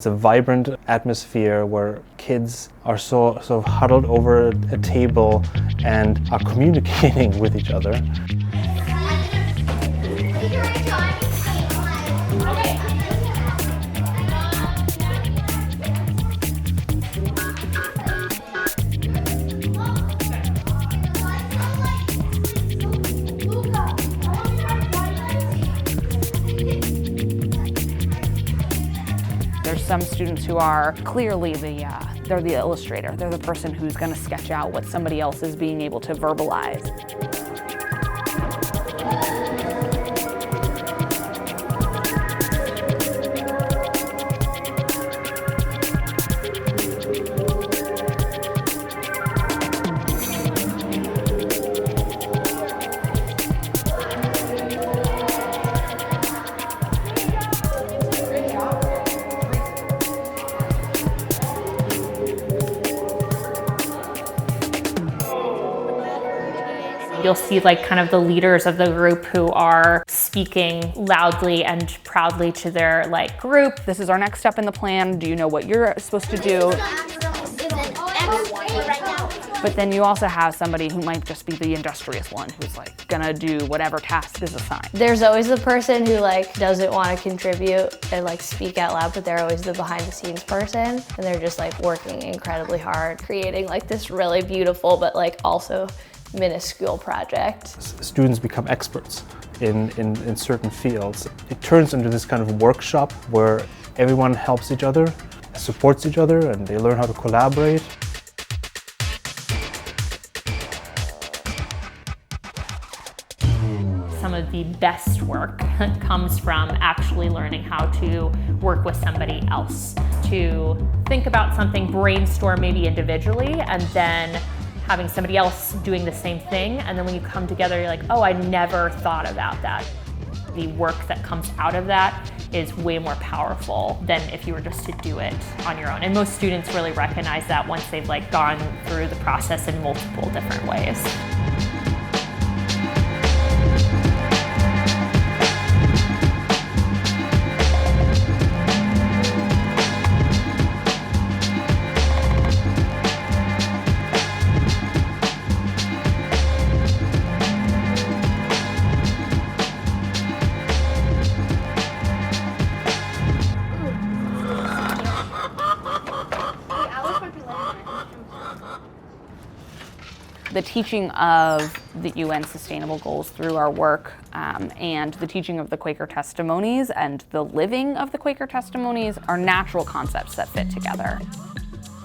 It's a vibrant atmosphere where kids are sort of huddled over a table and are communicating with each other. There's some students who are clearly they're the illustrator. They're the person who's going to sketch out what somebody else is being able to verbalize. You'll see kind of the leaders of the group who are speaking loudly and proudly to their group. This is our next step in the plan. Do you know what you're supposed to do? But then you also have somebody who might just be the industrious one who's gonna do whatever task is assigned. There's always the person who doesn't want to contribute and speak out loud, but they're always the behind the scenes person, and they're just working incredibly hard, creating this really beautiful but also minuscule project. Students become experts in certain fields. It turns into this kind of workshop where everyone helps each other, supports each other, and they learn how to collaborate. Some of the best work comes from actually learning how to work with somebody else, to think about something, brainstorm maybe individually, and then having somebody else doing the same thing, and then when you come together, you're like, oh, I never thought about that. The work that comes out of that is way more powerful than if you were just to do it on your own. And most students really recognize that once they've gone through the process in multiple different ways. The teaching of the UN Sustainable Goals through our work and the teaching of the Quaker testimonies and the living of the Quaker testimonies are natural concepts that fit together.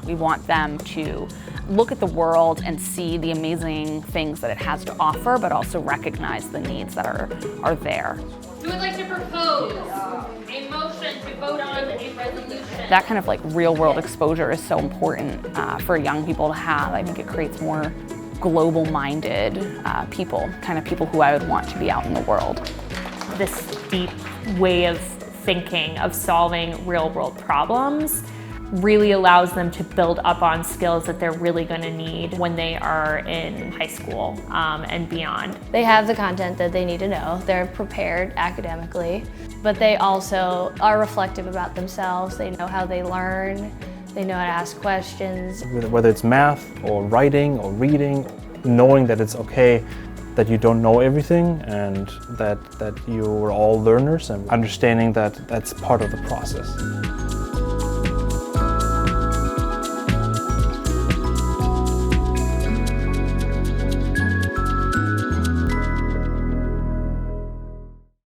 We want them to look at the world and see the amazing things that it has to offer, but also recognize the needs that are there. Who would like to propose a motion to vote on a resolution? That kind of real world exposure is so important for young people to have. I think it creates more global-minded people, kind of people who I would want to be out in the world. This deep way of thinking, of solving real-world problems, really allows them to build up on skills that they're really going to need when they are in high school and beyond. They have the content that they need to know. They're prepared academically, but they also are reflective about themselves. They know how they learn. They know how to ask questions. Whether it's math or writing or reading, knowing that it's okay that you don't know everything and that you're all learners, and understanding that that's part of the process.